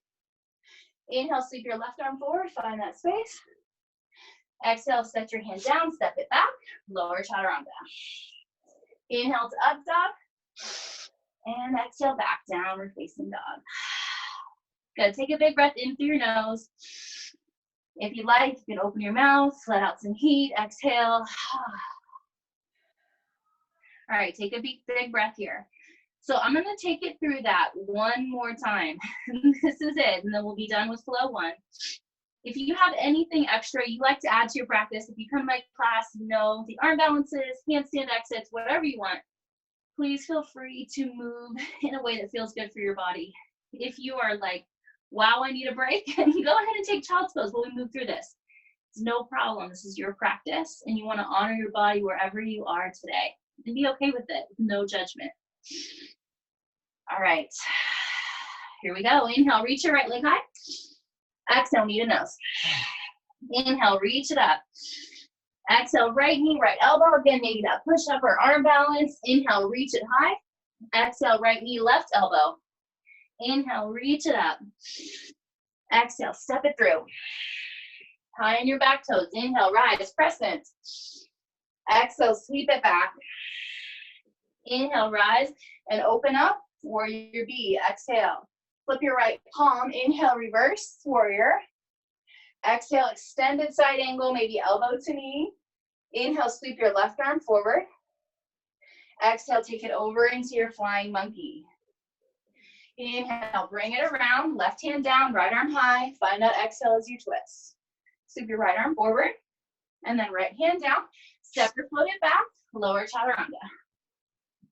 Inhale, sweep your left arm forward, find that space. Exhale, set your hand down, step it back, lower chaturanga. Inhale to up dog. And exhale back, downward facing dog. Good, take a big breath in through your nose. If you like, you can open your mouth, let out some heat, exhale. All right, take a big breath here. So I'm gonna take it through that one more time. This is it, and then we'll be done with flow 1. If you have anything extra you'd like to add to your practice, if you come to my class, you know, the arm balances, handstand exits, whatever you want, please feel free to move in a way that feels good for your body. If you are like, wow, I need a break, go ahead and take child's pose while we move through this. It's no problem. This is your practice, and you want to honor your body wherever you are today. And be okay with it, no judgment. All right, here we go. Inhale, reach your right leg high. Exhale, knee to nose. Inhale, reach it up. Exhale, right knee, right elbow. Again, maybe that push-up or arm balance. Inhale, reach it high. Exhale, right knee, left elbow. Inhale, reach it up. Exhale, step it through. High on your back toes. Inhale, rise, crescent. Exhale, sweep it back. Inhale, rise and open up. Warrior B. Exhale. Flip your right palm. Inhale, reverse warrior. Exhale, extended side angle, maybe elbow to knee. Inhale, sweep your left arm forward. Exhale, take it over into your flying monkey. Inhale, bring it around, left hand down, right arm high. Find that exhale as you twist. Sweep your right arm forward, and then right hand down. Step or float it back, lower chaturanga.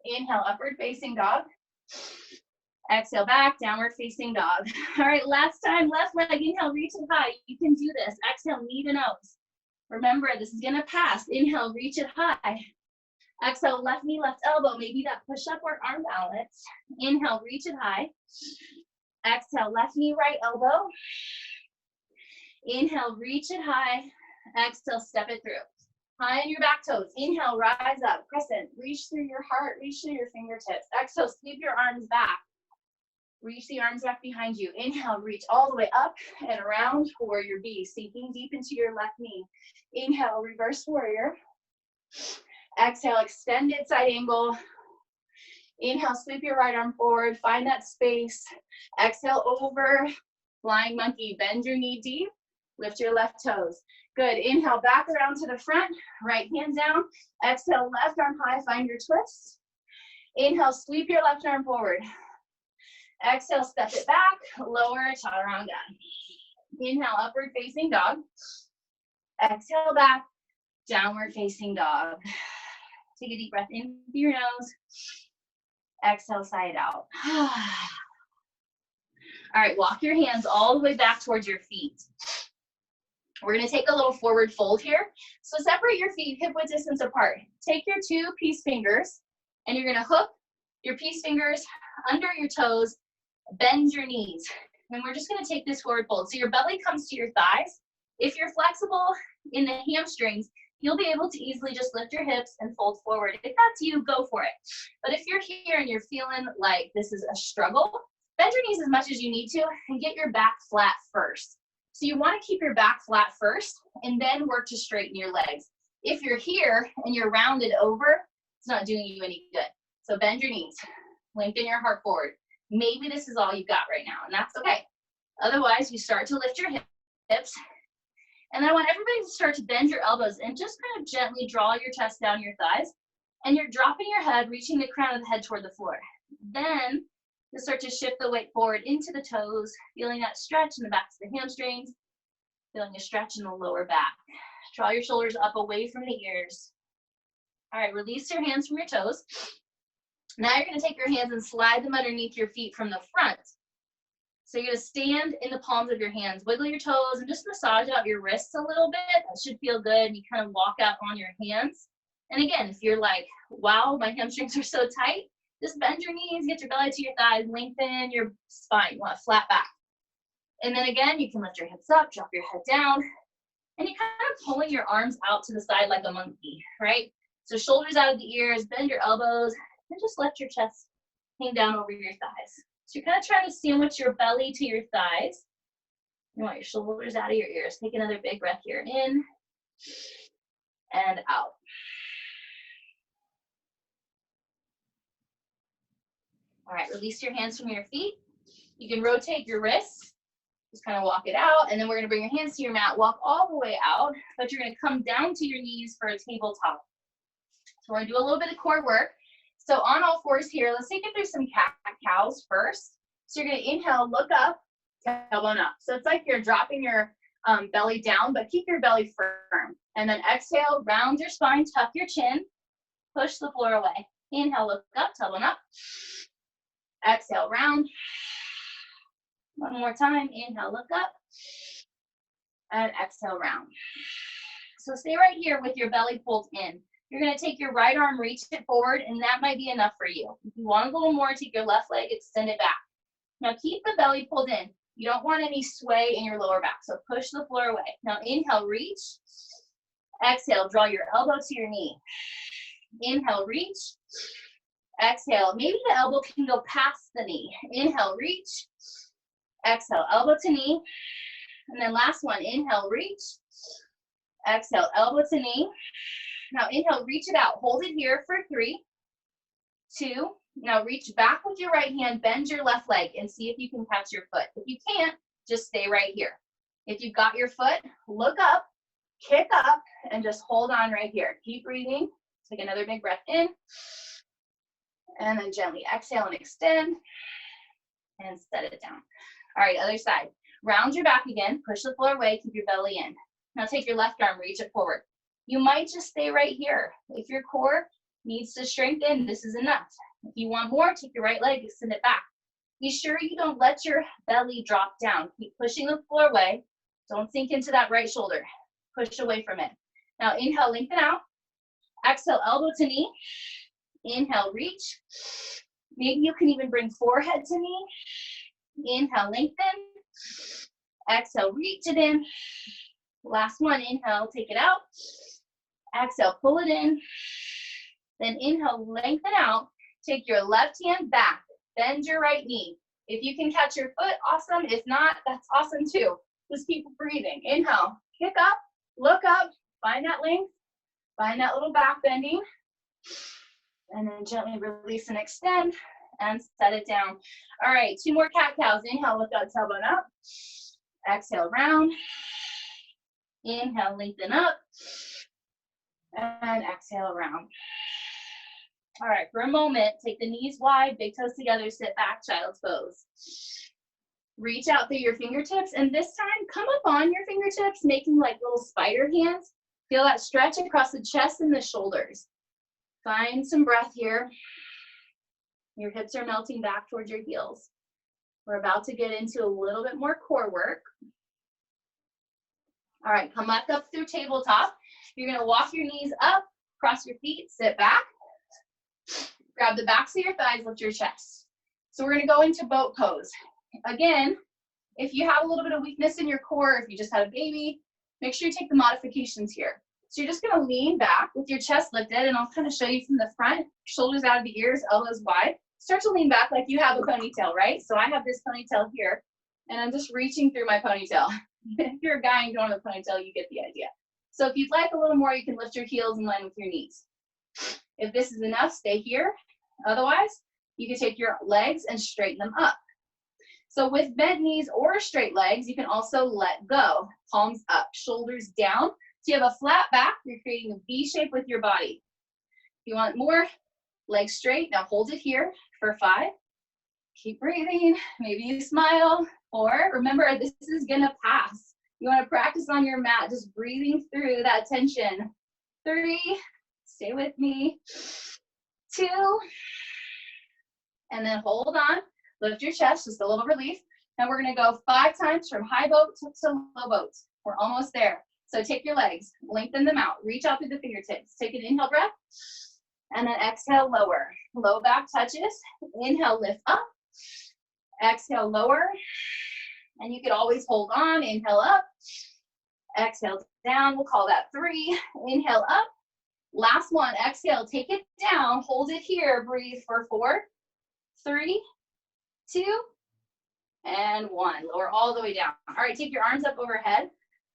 Inhale, upward facing dog. Exhale back, downward facing dog. All right, last time, left leg, inhale, reach it high. You can do this. Exhale, knee to nose. Remember, this is gonna pass. Inhale, reach it high. Exhale, left knee, left elbow. Maybe that push-up or arm balance. Inhale, reach it high. Exhale, left knee, right elbow. Inhale, reach it high. Exhale, step it through. High on your back toes. Inhale, rise up, crescent. Reach through your heart, reach through your fingertips. Exhale, sweep your arms back. Reach the arms back behind you. Inhale, reach all the way up and around warrior B, sinking deep into your left knee. Inhale, reverse warrior. Exhale, extended side angle. Inhale, sweep your right arm forward, find that space. Exhale, over, flying monkey. Bend your knee deep, lift your left toes. Good, inhale, back around to the front, right hand down. Exhale, left arm high, find your twist. Inhale, sweep your left arm forward. Exhale, step it back, lower, chaturanga. Inhale, upward facing dog. Exhale, back, downward facing dog. Take a deep breath in through your nose. Exhale, side out. All right, walk your hands all the way back towards your feet. We're gonna take a little forward fold here. So separate your feet hip width distance apart. Take your two peace fingers and you're gonna hook your peace fingers under your toes, bend your knees. And we're just gonna take this forward fold. So your belly comes to your thighs. If you're flexible in the hamstrings, you'll be able to easily just lift your hips and fold forward. If that's you, go for it. But if you're here and you're feeling like this is a struggle, bend your knees as much as you need to and get your back flat first. So you want to keep your back flat first and then work to straighten your legs. If you're here and you're rounded over, it's not doing you any good. So bend your knees, lengthen your heart forward. Maybe this is all you've got right now, and that's okay. Otherwise, you start to lift your hips. And then I want everybody to start to bend your elbows and just kind of gently draw your chest down your thighs. And you're dropping your head, reaching the crown of the head toward the floor. Then you start to shift the weight forward into the toes, feeling that stretch in the backs of the hamstrings, feeling a stretch in the lower back. Draw your shoulders up away from the ears. All right, release your hands from your toes. Now you're gonna take your hands and slide them underneath your feet from the front. So you're gonna stand in the palms of your hands, wiggle your toes, and just massage out your wrists a little bit. That should feel good. You kind of walk out on your hands. And again, if you're like, wow, my hamstrings are so tight, just bend your knees, get your belly to your thighs, lengthen your spine. You want a flat back. And then again, you can lift your hips up, drop your head down, and you're kind of pulling your arms out to the side like a monkey, right? So shoulders out of the ears, bend your elbows, and just let your chest hang down over your thighs. So you're kind of trying to sandwich your belly to your thighs. You want your shoulders out of your ears. Take another big breath here, in and out. All right, release your hands from your feet. You can rotate your wrists, just kind of walk it out, and then we're gonna bring your hands to your mat, walk all the way out, but you're gonna come down to your knees for a tabletop. So we're gonna do a little bit of core work. So on all fours here, let's take it through some cat-cows first. So you're gonna inhale, look up, tailbone up. So it's like you're dropping your belly down, but keep your belly firm. And then exhale, round your spine, tuck your chin, push the floor away. Inhale, look up, tailbone up. Exhale, round. One more time, inhale, look up. And exhale, round. So stay right here with your belly pulled in. You're gonna take your right arm, reach it forward, and that might be enough for you. If you want a little more, take your left leg, extend it back. Now keep the belly pulled in. You don't want any sway in your lower back, so push the floor away. Now inhale, reach. Exhale, draw your elbow to your knee. Inhale, reach. Exhale, maybe the elbow can go past the knee. Inhale, reach. Exhale, elbow to knee. And then last one, inhale, reach. Exhale, elbow to knee. Now inhale, reach it out. Hold it here for 3, 2. Now reach back with your right hand, bend your left leg, and see if you can catch your foot. If you can't, just stay right here. If you've got your foot, look up, kick up, and just hold on right here. Keep breathing. Take another big breath in. And then gently exhale and extend. And set it down. All right, other side. Round your back again. Push the floor away. Keep your belly in. Now take your left arm, reach it forward. You might just stay right here. If your core needs to strengthen, this is enough. If you want more, take your right leg, extend it back. Be sure you don't let your belly drop down. Keep pushing the floor away. Don't sink into that right shoulder. Push away from it. Now inhale, lengthen out. Exhale, elbow to knee. Inhale, reach. Maybe you can even bring forehead to knee. Inhale, lengthen. Exhale, reach it in. Last one, inhale, take it out. Exhale, pull it in. Then inhale, lengthen out. Take your left hand back. Bend your right knee. If you can catch your foot, awesome. If not, that's awesome too. Just keep breathing. Inhale, kick up, look up, find that length, find that little back bending. And then gently release and extend and set it down. All right, 2 more cat cows. Inhale, lift that tailbone up. Exhale, round. Inhale, lengthen up. And exhale, round. All right, for a moment, take the knees wide, big toes together, sit back, child's pose. Reach out through your fingertips, and this time, come up on your fingertips, making like little spider hands. Feel that stretch across the chest and the shoulders. Find some breath here. Your hips are melting back towards your heels. We're about to get into a little bit more core work. All right, come back up through tabletop. You're gonna walk your knees up, cross your feet, sit back. Grab the backs of your thighs, lift your chest. So we're gonna go into boat pose. Again, if you have a little bit of weakness in your core, if you just had a baby, make sure you take the modifications here. So you're just gonna lean back with your chest lifted, and I'll kind of show you from the front, shoulders out of the ears, elbows wide. Start to lean back like you have a ponytail, right? So I have this ponytail here, and I'm just reaching through my ponytail. If you're a guy and you don't have a ponytail, you get the idea. So if you'd like a little more, you can lift your heels in line with your knees. If this is enough, stay here. Otherwise, you can take your legs and straighten them up. So with bent knees or straight legs, you can also let go. Palms up, shoulders down. So you have a flat back, you're creating a V shape with your body. If you want more, legs straight. Now hold it here for 5. Keep breathing. Maybe you smile. 4, remember, this is gonna pass. You wanna practice on your mat, just breathing through that tension. 3, stay with me. 2, and then hold on. Lift your chest, just a little relief. Now we're gonna go 5 times from high boat to low boat. We're almost there. So take your legs, lengthen them out, reach out through the fingertips. Take an inhale breath, and then exhale, lower. Low back touches. Inhale, lift up. Exhale, lower. And you could always hold on. Inhale up. Exhale down. We'll call that 3. Inhale up. Last one. Exhale. Take it down. Hold it here. Breathe for 4, 3, 2, and 1. Lower all the way down. All right, take your arms up overhead.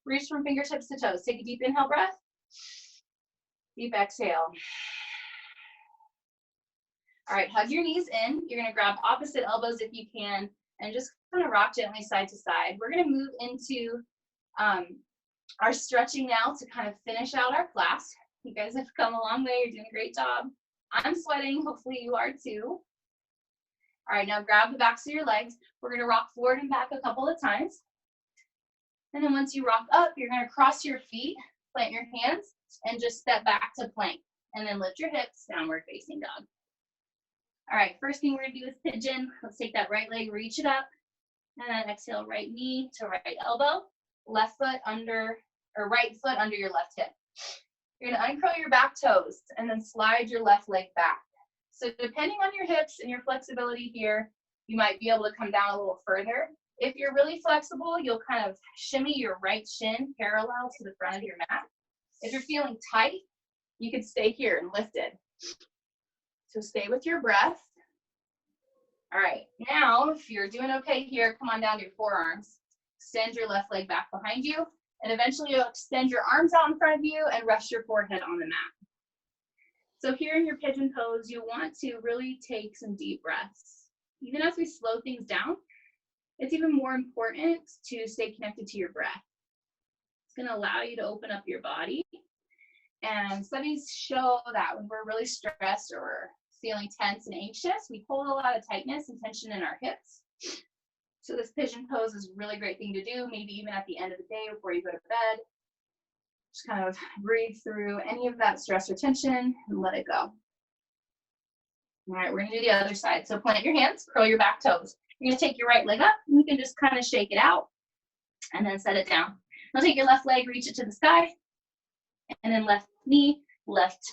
Reach from fingertips to toes. Take a deep inhale breath. Deep exhale. All right, hug your knees in. You're gonna grab opposite elbows if you can, and just kind of rock gently side to side. We're gonna move into our stretching now to kind of finish out our class. You guys have come a long way. You're doing a great job. I'm sweating. Hopefully you are too. All right, now grab the backs of your legs. We're gonna rock forward and back a couple of times. And then once you rock up, you're gonna cross your feet, plant your hands, and just step back to plank. And then lift your hips, downward facing dog. All right, first thing we're gonna do is pigeon. Let's take that right leg, reach it up, and then exhale, right knee to right elbow, left foot under, or right foot under your left hip. You're gonna uncurl your back toes and then slide your left leg back. So depending on your hips and your flexibility here, you might be able to come down a little further. If you're really flexible, you'll kind of shimmy your right shin parallel to the front of your mat. If you're feeling tight, you can stay here and lift it. So stay with your breath. All right, now if you're doing okay here, come on down to your forearms. Extend your left leg back behind you, and eventually you'll extend your arms out in front of you and rest your forehead on the mat. So here in your pigeon pose, you want to really take some deep breaths. Even as we slow things down, it's even more important to stay connected to your breath. It's gonna allow you to open up your body. And studies show that when we're really stressed or we're feeling tense and anxious, we hold a lot of tightness and tension in our hips. So this pigeon pose is a really great thing to do, maybe even at the end of the day before you go to bed. Just kind of breathe through any of that stress or tension and let it go. All right, we're gonna do the other side. So plant your hands, curl your back toes. You're gonna take your right leg up, and you can just kind of shake it out, and then set it down. Now take your left leg, reach it to the sky, and then left knee, left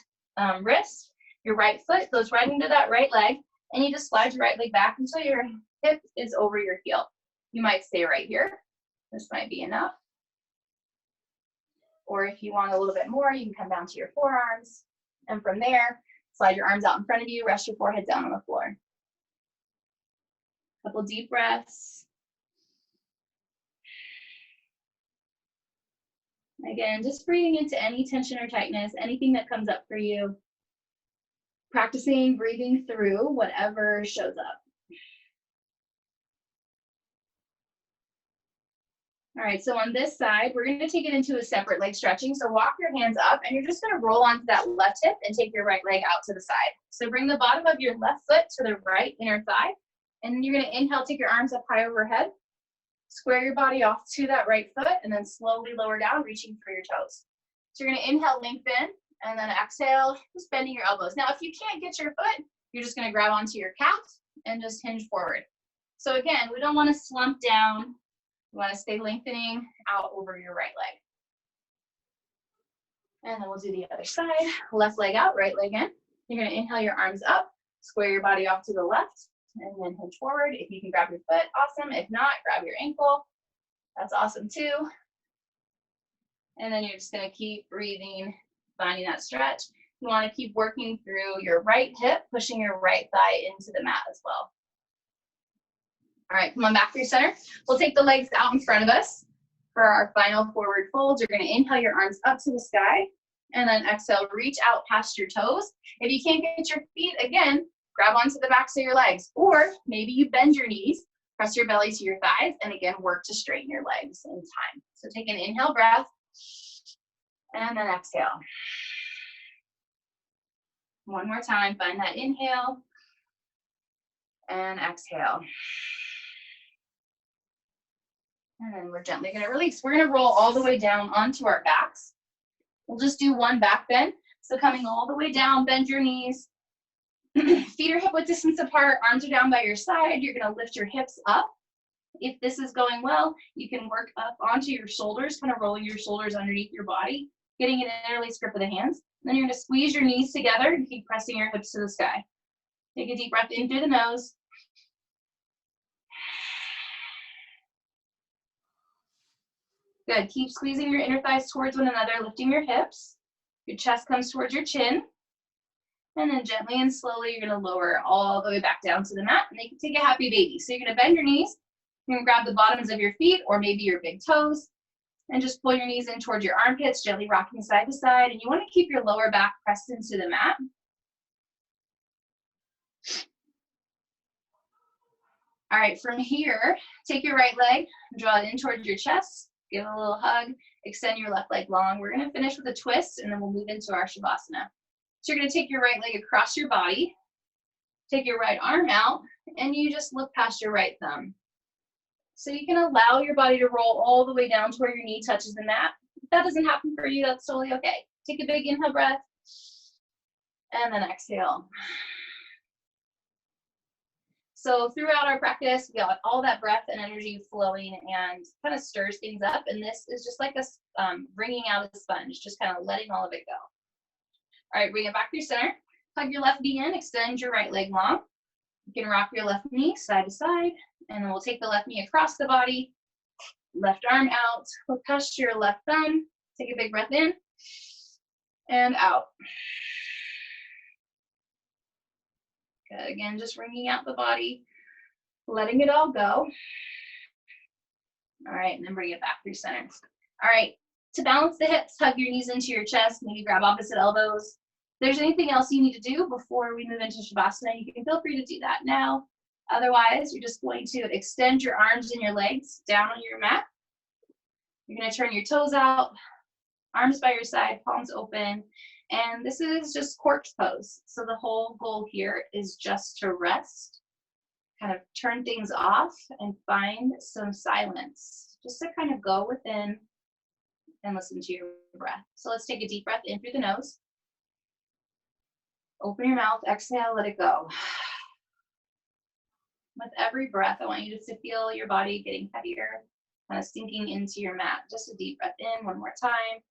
wrist. Your right foot goes right into that right leg, and you just slide your right leg back until your hip is over your heel. You might stay right here. This might be enough. Or if you want a little bit more, you can come down to your forearms. And from there, slide your arms out in front of you, rest your forehead down on the floor. Couple deep breaths. Again, just breathing into any tension or tightness, anything that comes up for you. Practicing breathing through whatever shows up. All right, so on this side, we're going to take it into a separate leg stretching. So walk your hands up, and you're just going to roll onto that left hip and take your right leg out to the side. So bring the bottom of your left foot to the right inner thigh, and you're going to inhale, take your arms up high overhead. Square your body off to that right foot, and then slowly lower down, reaching for your toes. So you're going to inhale, lengthen, and then exhale, just bending your elbows. Now, if you can't get your foot, you're just going to grab onto your calf and just hinge forward. So again, we don't want to slump down. You want to stay lengthening out over your right leg. And then we'll do the other side. Left leg out, right leg in. You're going to inhale your arms up, square your body off to the left, and then hinge forward. If you can grab your foot, awesome. If not, grab your ankle. That's awesome too. And then you're just going to keep breathing, finding that stretch. You want to keep working through your right hip, pushing your right thigh into the mat as well. All right, come on back through center. We'll take the legs out in front of us for our final forward fold. You're going to inhale your arms up to the sky, and then exhale, reach out past your toes. If you can't get your feet, again, grab onto the backs of your legs, or maybe you bend your knees, press your belly to your thighs, and again, work to straighten your legs in time. So take an inhale breath, and then exhale. One more time, find that inhale, and exhale. And then we're gently going to release. We're going to roll all the way down onto our backs. We'll just do one back bend. So coming all the way down, bend your knees. Feet are hip width distance apart, arms are down by your side. You're going to lift your hips up. If this is going well, you can work up onto your shoulders, kind of rolling your shoulders underneath your body, getting an interlace grip of the hands. Then you're going to squeeze your knees together and keep pressing your hips to the sky. Take a deep breath in through the nose. Good. Keep squeezing your inner thighs towards one another, lifting your hips. Your chest comes towards your chin. And then gently and slowly, you're going to lower all the way back down to the mat. And you can take a happy baby. So you're going to bend your knees. You're going to grab the bottoms of your feet or maybe your big toes. And just pull your knees in towards your armpits, gently rocking side to side. And you want to keep your lower back pressed into the mat. All right, from here, take your right leg, draw it in towards your chest. Give it a little hug, extend your left leg long. We're gonna finish with a twist and then we'll move into our Shavasana. So you're gonna take your right leg across your body, take your right arm out, and you just look past your right thumb. So you can allow your body to roll all the way down to where your knee touches the mat. If that doesn't happen for you, that's totally okay. Take a big inhale breath, and then exhale. So throughout our practice, we got all that breath and energy flowing and kind of stirs things up. And this is just like a wringing out a sponge, just kind of letting all of it go. All right, bring it back through center. Hug your left knee in, extend your right leg long. You can rock your left knee side to side. And then we'll take the left knee across the body, left arm out, look past your left thumb. Take a big breath in and out. Good. Again, just wringing out the body, letting it all go. All right, and then bring it back through center. All right, to balance the hips, hug your knees into your chest, maybe grab opposite elbows. If there's anything else you need to do before we move into Shavasana, you can feel free to do that now. Otherwise, you're just going to extend your arms and your legs down on your mat. You're going to turn your toes out, arms by your side, palms open. And this is just corpse pose. So the whole goal here is just to rest, kind of turn things off and find some silence, just to kind of go within and listen to your breath. So let's take a deep breath in through the nose. Open your mouth, exhale, let it go. With every breath, I want you just to feel your body getting heavier, kind of sinking into your mat. Just a deep breath in, one more time.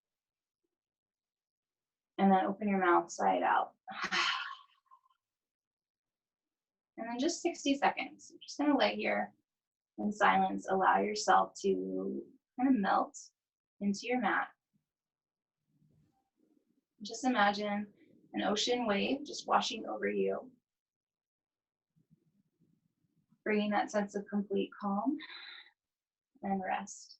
And then open your mouth, sigh it out. And then just 60 seconds. I'm just gonna lay here in silence, allow yourself to kind of melt into your mat. Just imagine an ocean wave just washing over you, bringing that sense of complete calm and rest.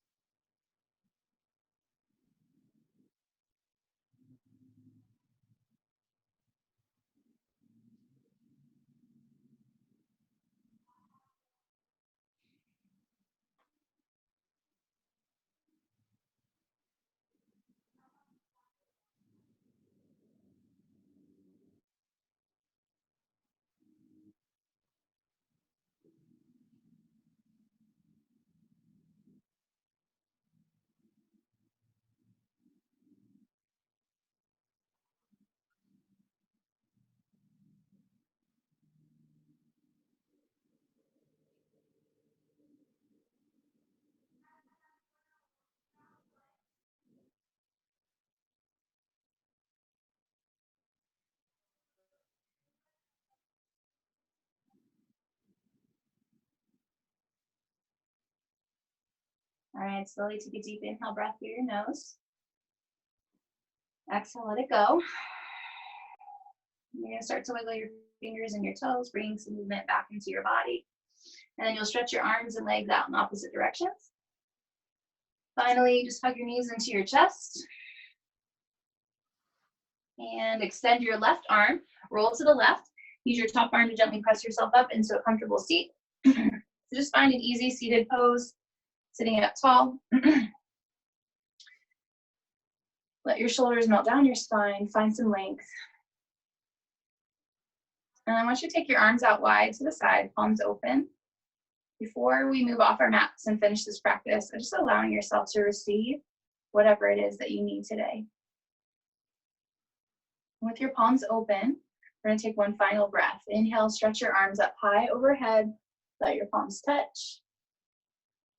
All right, slowly take a deep inhale breath through your nose. Exhale, let it go. You're gonna start to wiggle your fingers and your toes, bringing some movement back into your body. And then you'll stretch your arms and legs out in opposite directions. Finally, just hug your knees into your chest. And extend your left arm, roll to the left. Use your top arm to gently press yourself up into a comfortable seat. So just find an easy seated pose, sitting up tall. Let your shoulders melt down your spine, find some length. And I want you to take your arms out wide to the side, palms open. Before we move off our mats and finish this practice, just allowing yourself to receive whatever it is that you need today. With your palms open, we're going to take one final breath. Inhale, stretch your arms up high overhead. Let your palms touch.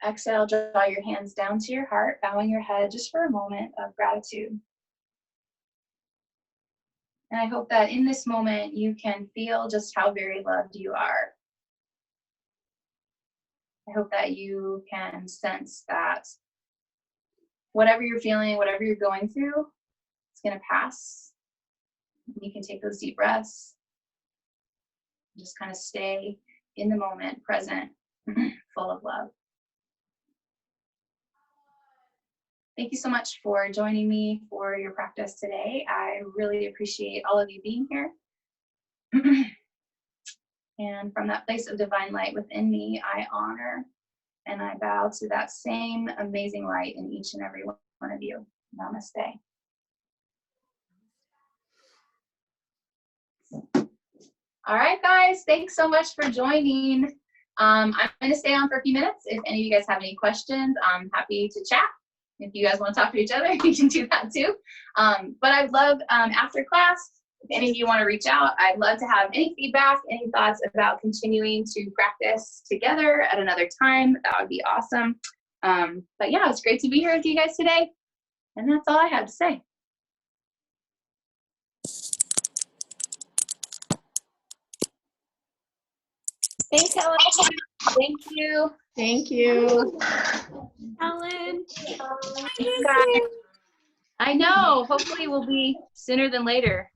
Exhale, draw your hands down to your heart, bowing your head just for a moment of gratitude. And I hope that in this moment, you can feel just how very loved you are. I hope that you can sense that whatever you're feeling, whatever you're going through, it's going to pass. You can take those deep breaths. Just kind of stay in the moment, present, full of love. Thank you so much for joining me for your practice today. I really appreciate all of you being here. And from that place of divine light within me, I honor and I bow to that same amazing light in each and every one of you. Namaste. All right, guys, thanks so much for joining. I'm going to stay on for a few minutes. If any of you guys have any questions, I'm happy to chat. If you guys want to talk to each other, you can do that too. But I'd love, after class, if any of you want to reach out, I'd love to have any feedback, any thoughts about continuing to practice together at another time. That would be awesome. But yeah, it's great to be here with you guys today. And that's all I have to say. Thanks, Helen. Thank you. Thank you. Helen. I know. Hopefully we'll be sooner than later.